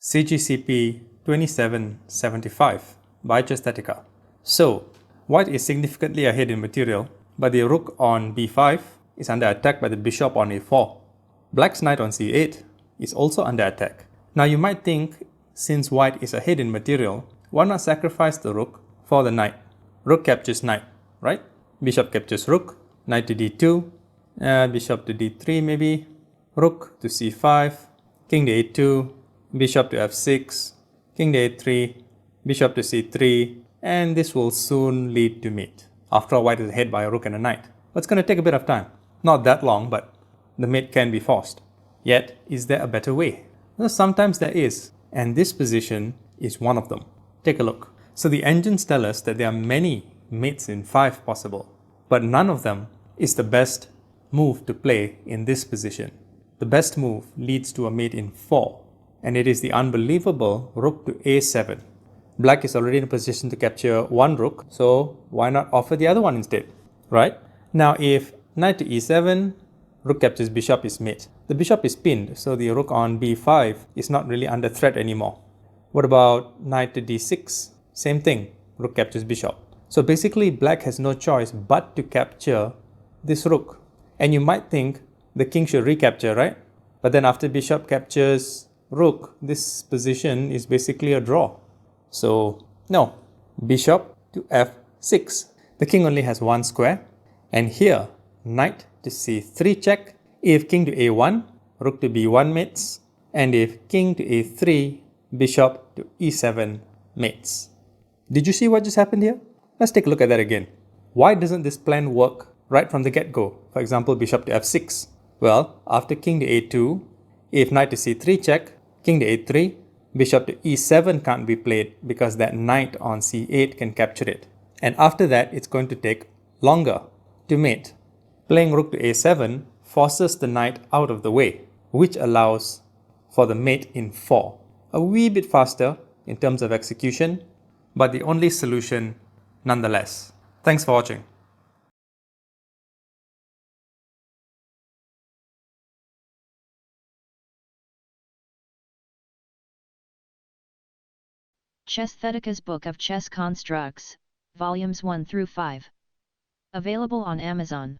CGCP 2775 by Chesthetica. So, white is significantly ahead in material, but the rook on b5 is under attack by the bishop on a4. Black's knight on c8 is also under attack. Now you might think, since white is ahead in material, why not sacrifice the rook for the knight? Rook captures knight, right? Bishop captures rook, knight to d2, bishop to d3 maybe, rook to c5, king to a2, bishop to f6, king to a3, bishop to c3, and this will soon lead to mate. After all, white is ahead by a rook and a knight. But it's going to take a bit of time. Not that long, but the mate can be forced. Yet, is there a better way? Well, sometimes there is, and this position is one of them. Take a look. So the engines tell us that there are many mates in 5 possible, but none of them is the best move to play in this position. The best move leads to a mate in 4, and it is the unbelievable rook to a7. Black is already in a position to capture one rook, so why not offer the other one instead, right? Now if knight to e7, rook captures bishop is mate. The bishop is pinned, so the rook on b5 is not really under threat anymore. What about knight to d6? Same thing, rook captures bishop. So basically black has no choice but to capture this rook. And you might think the king should recapture, right? But then after bishop captures rook, this position is basically a draw. So no, bishop to f6. The king only has one square, and here knight to c3 check. If king to a1, rook to b1 mates, and if king to a3, bishop to e7 mates. Did you see what just happened here? Let's take a look at that again. Why doesn't this plan work right from the get-go? For example, bishop to f6. Well, after king to a2, if knight to c3 check, king to a3, bishop to e7 can't be played because that knight on c8 can capture it. And after that, it's going to take longer to mate. Playing rook to a7 forces the knight out of the way, which allows for the mate in 4. A wee bit faster in terms of execution, but the only solution nonetheless. Thanks for watching. Chesthetica's Book of Chess Constructs, Volumes 1 through 5. Available on Amazon.